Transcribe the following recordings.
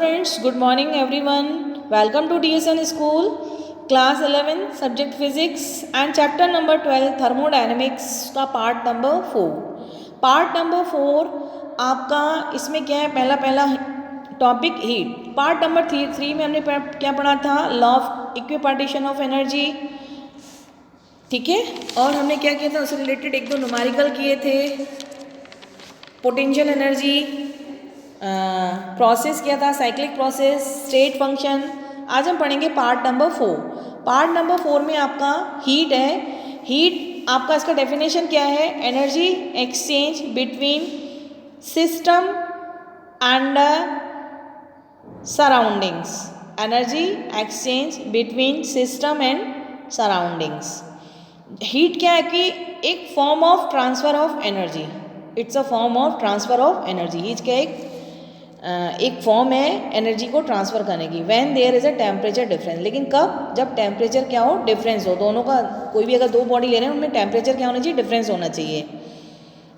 friends, good morning everyone. Welcome to DSN School, class 11, subject physics and chapter number 12 thermodynamics का part number 4. Part number 4 आपका इसमें क्या है, पहला topic heat. Part number 3 में हमने क्या पढ़ा था, law of equipartition of energy. ठीक है, और हमने क्या किया था, उससे रिलेटेड एक दो न्यूमेरिकल किए थे. पोटेंशियल एनर्जी प्रोसेस किया था, साइक्लिक प्रोसेस, स्टेट फंक्शन. आज हम पढ़ेंगे पार्ट नंबर 4. पार्ट नंबर 4 में आपका हीट है. हीट आपका इसका डेफिनेशन क्या है, energy exchange between system and surroundings. Energy exchange between system and surroundings. Heat क्या है कि एक form of transfer of energy. It's a form of transfer of energy. Heat क्या एक फॉर्म है एनर्जी को ट्रांसफ़र करने की. When there is a temperature difference. लेकिन कब, जब टेम्परेचर क्या हो, डिफरेंस हो. दोनों का कोई भी अगर दो बॉडी ले रहे हैं उनमें टेम्परेचर क्या होना चाहिए, डिफरेंस होना चाहिए.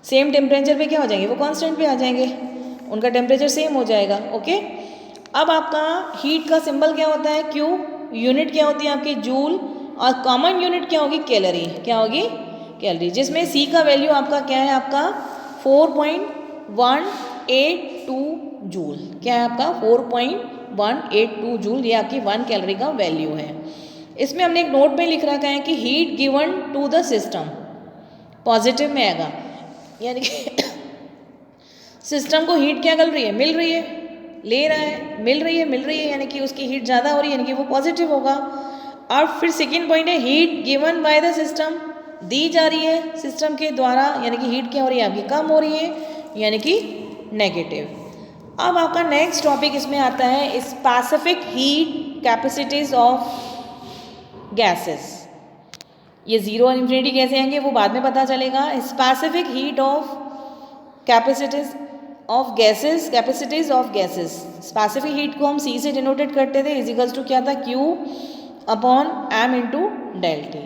सेम टेम्परेचर पे क्या हो जाएंगे, वो कांस्टेंट पे आ जाएंगे, उनका टेम्परेचर सेम हो जाएगा. ओके. अब आपका हीट का सिंबल क्या होता है, क्यू. यूनिट क्या होती है आपकी, जूल. और कॉमन यूनिट क्या होगी, कैलोरी. क्या होगी, कैलोरी. जिसमें सी का वैल्यू आपका क्या है, आपका 4.182 जूल. क्या है आपका 4.182 जूल. ये आपकी 1 कैलोरी का वैल्यू है. इसमें हमने एक नोट में लिख रखा है कि heat given to the system, positive में आएगा. यानी कि सिस्टम को हीट क्या कर रही है, मिल रही है, ले रहा है, मिल रही है, यानी कि उसकी हीट ज़्यादा हो रही है, यानी कि वो पॉजिटिव होगा. और फिर सेकेंड पॉइंट है, heat given by the system, दी जा रही है सिस्टम के द्वारा, यानी कि हीट क्या हो रही है आपकी, कम हो रही है, यानी कि नेगेटिव. अब आपका नेक्स्ट टॉपिक इसमें आता है, specific heat capacities of gases. ये जीरो और इन्फिनिटी कैसे आएंगे वो बाद में पता चलेगा. Specific heat of capacities of gases, capacities of gases. Specific heat को हम सी से डिनोटेड करते थे, इजिकल्स टू क्या था, Q upon M into del T.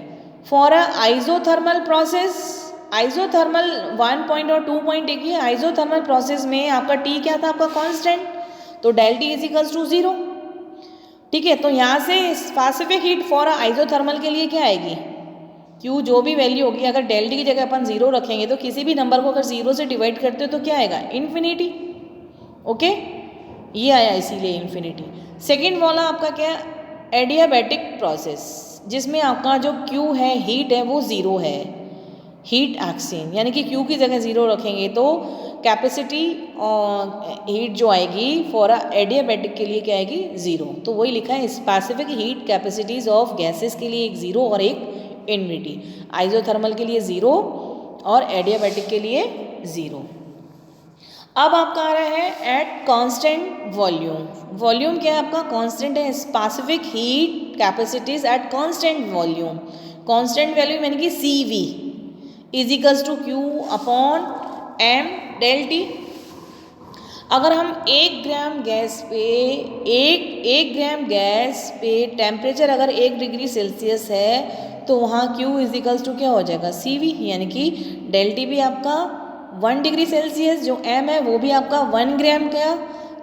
For a isothermal process, isothermal 1 point और 2 पॉइंट देखिए, आइजोथर्मल प्रोसेस में आपका टी क्या था, आपका कांस्टेंट, तो डेल टी इजिकल्स टू 0. ठीक है, तो यहाँ से स्पेसिफिक हीट फॉर अ आइजोथर्मल के लिए क्या आएगी, क्यू जो भी वैल्यू होगी, अगर डेल टी की जगह अपन 0 रखेंगे तो किसी भी नंबर को अगर 0 से डिवाइड करते हो तो क्या आएगा, इन्फिनिटी. ओके, ये आया इसीलिए इन्फिनिटी. सेकेंड वाला आपका क्या, एडियाबैटिक प्रोसेस, जिसमें आपका जो क्यू है, हीट है, वो 0 है. हीट एक्सचेंज, यानी कि क्यू की जगह 0 रखेंगे तो कैपेसिटी और हीट जो आएगी फॉर एडियाबैटिक के लिए क्या आएगी, 0. तो वही लिखा है, specific heat capacities of gases के लिए एक 0 और एक इन्फिनिटी. आइजोथर्मल के लिए 0 और एडियाबैटिक के लिए 0. अब आपका आ रहा है एट कांस्टेंट वॉल्यूम. वॉल्यूम क्या है आपका, कांस्टेंट है. Specific heat capacities at constant volume. Constant value यानी कि C V equals to Q upon M del T. अगर हम 1 ग्राम गैस पे एक ग्राम गैस पे टेम्परेचर अगर 1 डिग्री सेल्सियस है तो वहाँ क्यू इजिकल्स टू क्या हो जाएगा, सी वी. यानी कि डेल टी भी आपका 1 डिग्री सेल्सियस, जो एम है वो भी आपका 1 ग्राम का,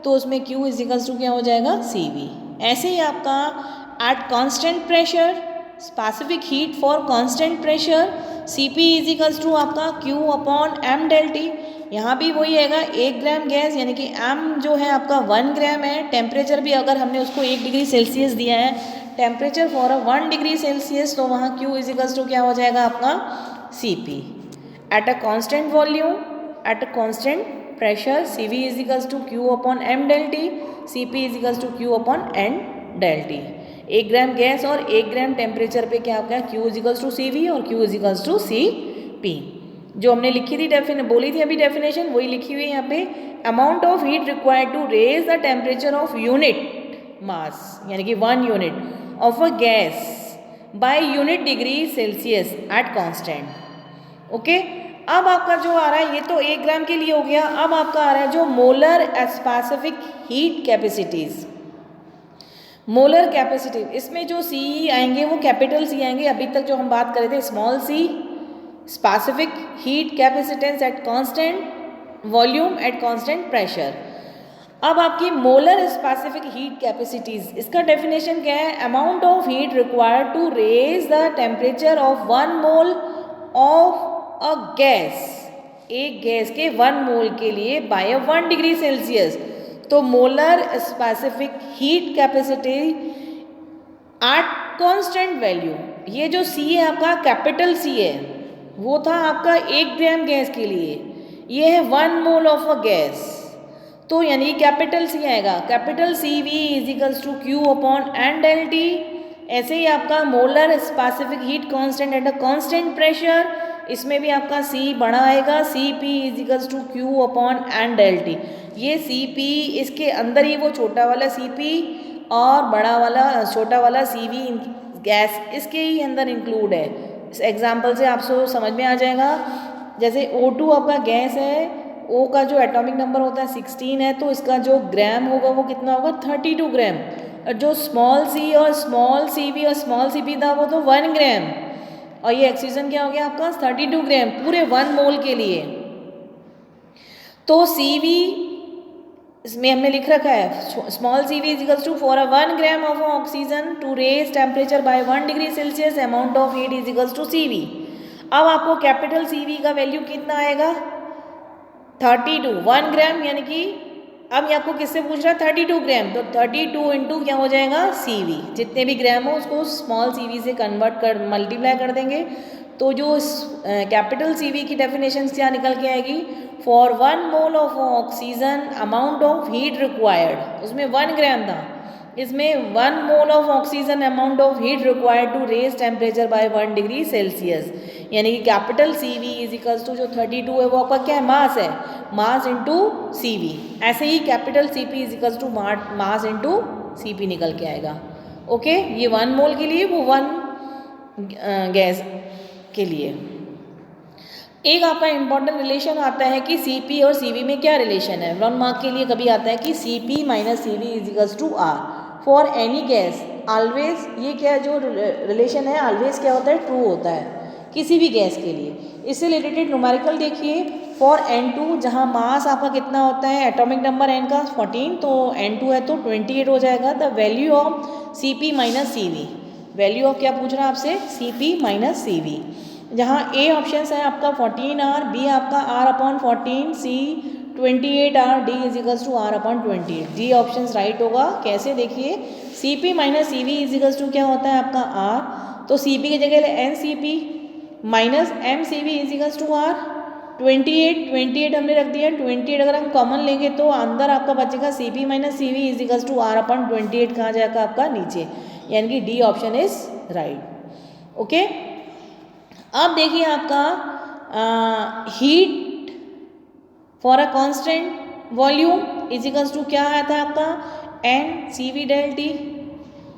तो उसमें क्यू इजिकल्स टू क्या हो जाएगा, सी वी. ऐसे ही आपका at constant pressure, specific heat for constant pressure, C P equals to आपका Q upon M del T. यहाँ भी वही आएगा, 1 ग्राम गैस यानी कि एम जो है आपका 1 ग्राम है. टेम्परेचर भी अगर हमने उसको 1 डिग्री सेल्सियस दिया है, टेम्परेचर फॉर 1 डिग्री सेल्सियस, तो वहाँ क्यू इजिकल्स टू क्या हो जाएगा आपका, C P. At a constant volume, at a constant pressure, C V equals to Q upon M del T, C P equals to Q upon N del T. 1 gram gas और 1 gram temperature पे क्या होगा, Q equals to C V और Q equals to C P. जो हमने लिखी थी बोली थी अभी डेफिनेशन, वही लिखी हुई है यहाँ पे. Amount of heat required to raise the temperature of unit mass, यानी कि 1 unit of a gas by unit degree Celsius at constant. Okay. अब आपका जो आ रहा है, ये तो 1 ग्राम के लिए हो गया. अब आपका आ रहा है जो molar specific heat capacities. Molar capacity, इसमें जो सी आएंगे वो कैपिटल सी आएंगे. अभी तक जो हम बात कर रहे थे small C, specific heat capacitance at constant volume at constant pressure. अब आपकी मोलर स्पेसिफिक हीट कैपेसिटीज, इसका डेफिनेशन क्या है? Amount of heat required to raise the temperature of 1 mole of a gas, एक गैस के 1 मोल के लिए बाय 1 डिग्री सेल्सियस। तो molar specific heat capacity at constant value, ये जो सी है आपका कैपिटल सी है, वो था आपका 1 ग्राम गैस के लिए, ये है 1 मोल ऑफ अ गैस, तो यानी कैपिटल सी आएगा, capital C V is equals to Q upon N del T. ऐसे ही आपका molar specific heat constant at a constant pressure, इसमें भी आपका सी बड़ा आएगा, C P is equals to Q upon N del T. ये सी पी, इसके अंदर ही वो छोटा वाला सी पी और बड़ा वाला छोटा वाला सी वी गैस इसके ही अंदर इंक्लूड है। इस एग्जाम्पल से आपको समझ में आ जाएगा, जैसे O2 आपका गैस है, O का जो एटॉमिक नंबर होता है 16 है, तो इसका जो ग्राम होगा वो कितना होगा? 32 ग्राम। और जो स्मॉल सी और स्मॉल सी वी और स्मॉल सी पी था वो तो 1 ग्राम, और ये ऑक्सीजन क्या हो गया आपका? 32 ग्राम पूरे 1 मोल के लिए। तो सी वी इसमें हमने लिख रखा है small C V is equals to for a 1 gram of oxygen to raise temperature by 1 degree Celsius amount of heat is equals to C V. अब आपको कैपिटल सी वी का वैल्यू कितना आएगा? 32, 1 ग्राम, यानी कि अब ये आपको किससे पूछ रहा है? 32 ग्राम, तो 32 इंटू क्या हो जाएगा? सी वी, जितने भी ग्राम हो उसको स्मॉल सी वी से कन्वर्ट कर मल्टीप्लाई कर देंगे, तो जो कैपिटल सी वी की डेफिनेशन क्या निकल के आएगी? For 1 mole of oxygen amount of heat required, उसमें 1 ग्राम था, इसमें 1 mole of oxygen amount of heat required to raise temperature by 1 degree Celsius, यानी कि capital C V is equals to जो 32 है वो आपका क्या है? मास है, मास इंटू सी वी। ऐसे ही capital C P is equals to mass into C P निकल के आएगा। ओके, ये 1 मोल के लिए, वो 1 गैस के लिए। एक आपका इंपॉर्टेंट रिलेशन आता है कि सी पी और सी वी में क्या रिलेशन है? 1 मार्क के लिए कभी आता है कि C P minus C V is equals to R for any gas always, ये क्या जो रिलेशन है ऑलवेज क्या होता है? ट्रू होता है किसी भी गैस के लिए। इससे रिलेटेड न्यूमेरिकल देखिए, फॉर N2 जहाँ मास आपका कितना होता है? एटॉमिक नंबर N का 14, तो N2 है तो 28 हो जाएगा। The value of C P minus C V, value of क्या पूछ रहा है आपसे? C P minus C V, जहाँ ए ऑप्शन है आपका 14R, बी आपका R upon 14, C 28R, D is equals to R upon 28। D option right होगा। कैसे? देखिए, C P minus C V is equals to क्या होता है आपका? R, तो सी पी की जगह N C P minus M C V is equals to R. 28 हमने रख दिया, 28 अगर हम कॉमन लेंगे तो अंदर आपका बचेगा C P minus C V is equals to R upon 28, कहाँ जाएगा आपका? नीचे, यानी कि D option is right. Okay, अब देखिए आपका heat for a constant volume is equals to क्या आया था आपका? N C V del T.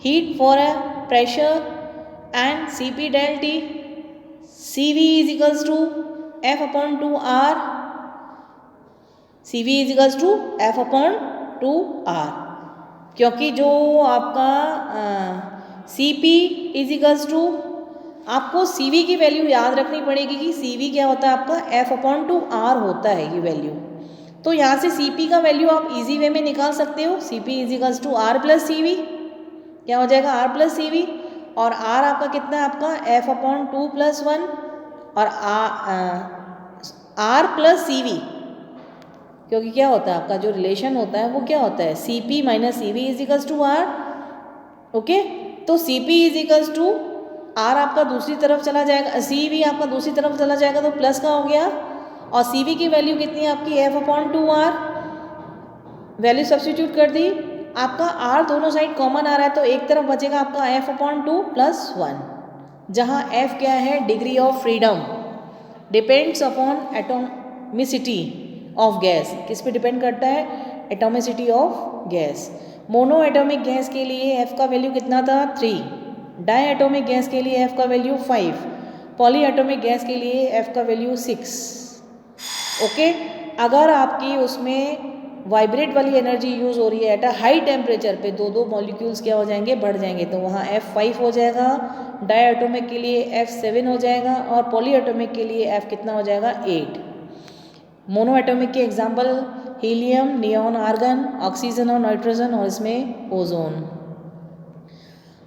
Heat for a pressure N C P del T, C V is equals to F upon 2 R, C V is equals to F upon 2 R, क्योंकि जो आपका C P is equals to, आपको C V की value याद रखनी पड़ेगी कि C V क्या होता है आपका? एफ अपॉन 2 आर होता है ये वैल्यू। तो यहाँ से सी पी का वैल्यू आप इजी वे में निकाल सकते हो, C P is equals to R plus C V, क्या हो जाएगा? आर प्लस सी वी, और आर आपका कितना है आपका? एफ अपॉन 2 प्लस 1, और आर प्लस सी वी, क्योंकि क्या होता है आपका जो रिलेशन होता है वो क्या होता है? C P minus C V is equals to R. Okay, तो C P is equals to R आपका दूसरी तरफ चला जाएगा, सी वी आपका दूसरी तरफ चला जाएगा तो प्लस का हो गया, और सी वी की वैल्यू कितनी है आपकी? F upon 2 R, value substitute कर दी, आपका आर दोनों साइड कॉमन आ रहा है तो एक तरफ बचेगा आपका एफ अपॉन 2 प्लस 1, जहाँ एफ क्या है? Degree of freedom, depends upon atomicity of gas. किस पे डिपेंड करता है? Atomicity of gas. Mono atomic gas के लिए एफ का वैल्यू कितना था? 3, डाई एटॉमिक गैस के लिए एफ का वैल्यू 5, पॉली एटॉमिक गैस के लिए एफ का वैल्यू 6। ओके, अगर आपकी उसमें वाइब्रेट वाली एनर्जी यूज़ हो रही है एट अ हाई टेम्परेचर पे, दो मॉलिक्यूल्स क्या हो जाएंगे? बढ़ जाएंगे, तो वहाँ F5 हो जाएगा, डाई एटॉमिक के लिए F7 हो जाएगा, और पॉली एटॉमिक के लिए F कितना हो जाएगा? 8। मोनो एटॉमिक के example helium, neon, argon, oxygen और नाइट्रोजन, और इसमें ओजोन।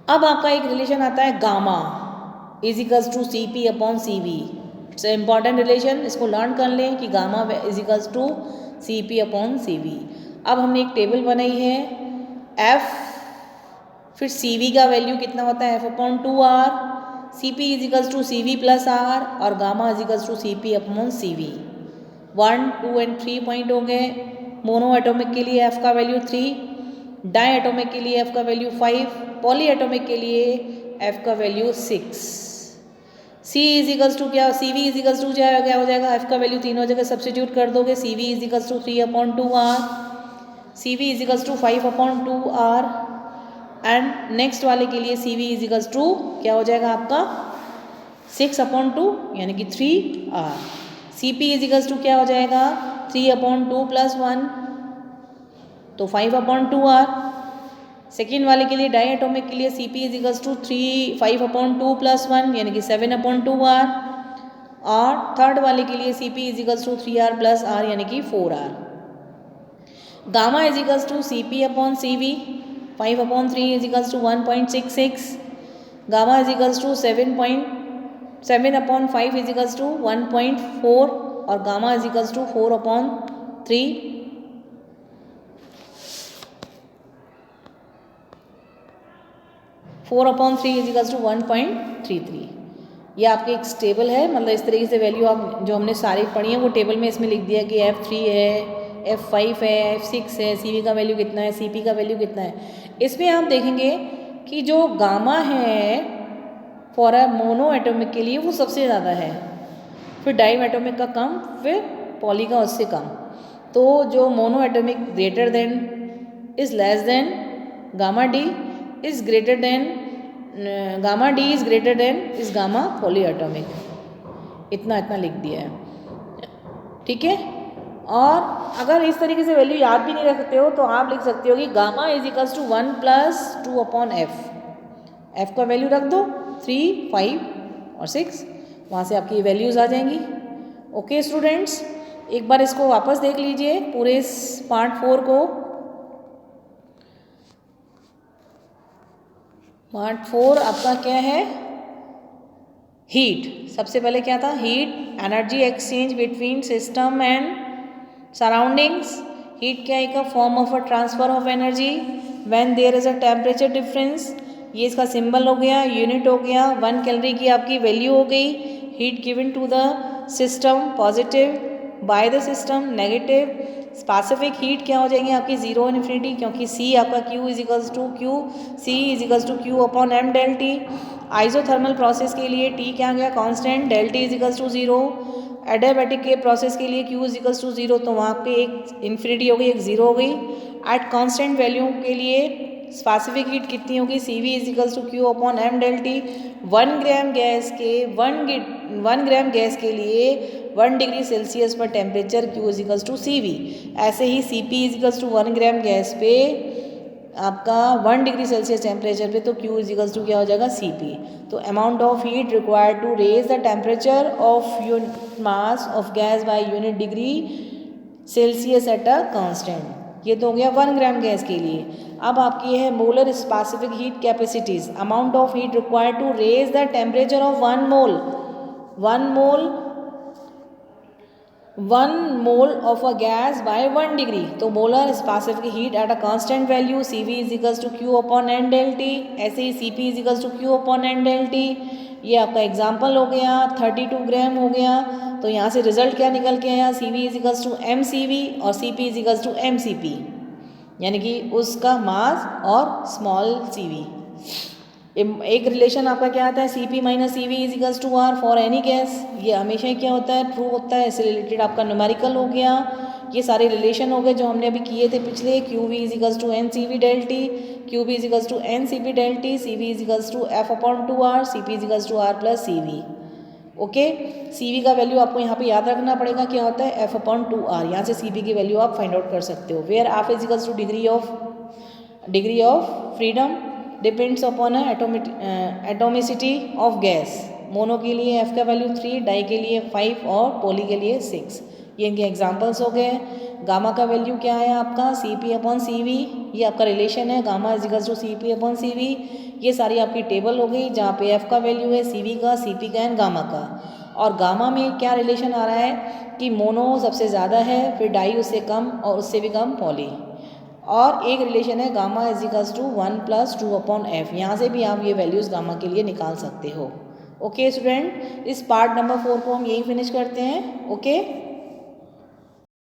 अब आपका एक रिलेशन आता है gamma is equals to C P upon C V. It's important relation, इसको लर्न कर लें कि gamma is equals to C P upon C V. अब हमने एक टेबल बनाई है, एफ, फिर सी वी का वैल्यू कितना होता है, F upon 2r, C P is equals to C V plus R, और gamma is equals to C P upon C V. 1, 2 and 3 point हो गए। मोनो एटॉमिक के लिए एफ का वैल्यू 3, डाई एटॉमिक के लिए एफ का वैल्यू 5, पॉली एटॉमिक के लिए एफ का value 6। C is equals to क्या, C V is equals to क्या हो जाएगा, एफ का वैल्यू 3 हो जाएगा, सब्सटीट्यूट कर दोगे, C V is equals to 3 upon 2r, C V is equals to 5 upon 2r, and next वाले के लिए C V is equals to क्या हो जाएगा आपका 6 अपॉन 2 यानी कि 3r। C P is equals to क्या हो जाएगा 3 अपॉन 2 प्लस 1 तो 5 अपॉन 2r। सेकेंड वाले के लिए डाई एटॉमिक के लिए C P is equals to 5 upon 2 plus 1 यानी कि 7 अपॉन 2r, और थर्ड वाले के लिए C P is equals to 3r plus r यानी कि 4r। Gamma is equals to C P upon C V, 5 upon 3 is equals to 1.66, gamma is equals to 7 upon 5 is equals to 1.4, और gamma is equals to 4 upon 3 is equals to 1.33। ये आपके एक table है, मतलब इस तरीके से value आप जो हमने सारी पढ़ी है वो टेबल में इसमें लिख दिया कि F3 है, F5 है, F6 है, CV का वैल्यू कितना है, CP का वैल्यू कितना है। इसमें आप देखेंगे कि जो गामा है फॉर अ मोनो एटॉमिक के लिए वो सबसे ज़्यादा है, फिर डाई एटॉमिक का कम, फिर पॉली का उससे कम। तो जो mono atomic greater than is less than gamma D is greater than gamma D is greater than इस गामा पॉली एटॉमिक, इतना लिख दिया है, ठीक है। और अगर इस तरीके से वैल्यू याद भी नहीं रखते हो तो आप लिख सकते हो कि gamma is equals to 1 plus 2 upon F का वैल्यू रख दो 3, 5 और 6, वहाँ से आपकी वैल्यूज़ आ जाएंगी। ओके स्टूडेंट्स, एक बार इसको वापस देख लीजिए पूरे इस पार्ट 4 को। पार्ट 4 आपका क्या है, हीट। सबसे पहले क्या था, heat energy exchange between system and surroundings. Heat क्या है, एक form of a transfer of energy when there is a temperature difference. ये इसका सिंबल हो गया, यूनिट हो गया, 1 कैलोरी की आपकी वैल्यू हो गई। Heat given to the system positive, by the system negative. Specific heat क्या हो जाएंगे आपकी 0 और इन्फिनिटी, क्योंकि C आपका Q is equals to Q, C is equals to Q upon M del T। Isothermal process के लिए T क्या आ गया constant, del T is equals to 0। Adiabatic के प्रोसेस के लिए Q इज इक्वल्स टू 0, तो वहाँ पे एक इन्फिनिटी हो गई, एक 0 हो गई। एट कांस्टेंट वैल्यू के लिए स्पेसिफिक हीट कितनी होगी, CV is equals to Q upon M del T। 1 gram gas के 1 ग्राम गैस के लिए 1 डिग्री सेल्सियस पर temperature Q is equals to CV। ऐसे ही CP is equals to 1 gram gas पे आपका 1 डिग्री सेल्सियस टेम्परेचर पे, तो Q इज इक्वल्स टू क्या हो जाएगा CP। तो amount of heat required to raise the temperature of unit mass of gas by unit degree Celsius at a constant. ये तो हो गया 1 ग्राम गैस के लिए। अब आपकी है molar specific heat capacities. Amount of heat required to raise the temperature of 1 mole of a gas by 1 degree. तो molar specific heat at a constant value CV is equals to Q upon N del T। ऐसे ही CP is equals to Q upon N del T। ये आपका example हो गया, 32 ग्राम हो गया। तो यहाँ से रिजल्ट क्या निकल के आया, CV is equals to MCV और CP is equals to MCP, यानी कि उसका मास और स्मॉल CV। एक रिलेशन आपका क्या आता है, CP minus CV is equals to R for any gas. ये हमेशा ही क्या होता है, ट्रू होता है। इससे रिलेटेड आपका न्यूमेरिकल हो गया। ये सारे रिलेशन हो गए जो हमने अभी किए थे पिछले। QV is equals to NCV del T, QB is equals to NCP del T, CV is equals to F upon 2R, CP is equals to R plus CV। Okay, CV का value आपको यहाँ पे याद रखना पड़ेगा, क्या होता है F अपॉन 2R। यहाँ से CP की वैल्यू आप फाइंड आउट कर सकते हो। Where F is equals to degree of freedom depends upon atomicity of gas. Mono के लिए F का वैल्यू 3, डाई के लिए 5 और पॉली के लिए 6। ये इनके एग्जाम्पल्स हो गए। गामा का वैल्यू क्या है आपका CP/CV, ये आपका रिलेशन है gamma is equals to CP/CV। ये सारी आपकी टेबल हो गई जहाँ पे F का वैल्यू है CV का, CP का एंड गामा का। और गामा में क्या रिलेशन आ रहा है कि मोनो सबसे ज़्यादा है, फिर डाई उससे कम और उससे भी कम पॉली। और एक रिलेशन है gamma is equals to 1 + 2/F। यहाँ से भी आप ये वैल्यूज़ गामा के लिए निकाल सकते हो। ओके स्टूडेंट, इस पार्ट नंबर 4 को हम यहीं फिनिश करते हैं। ओके।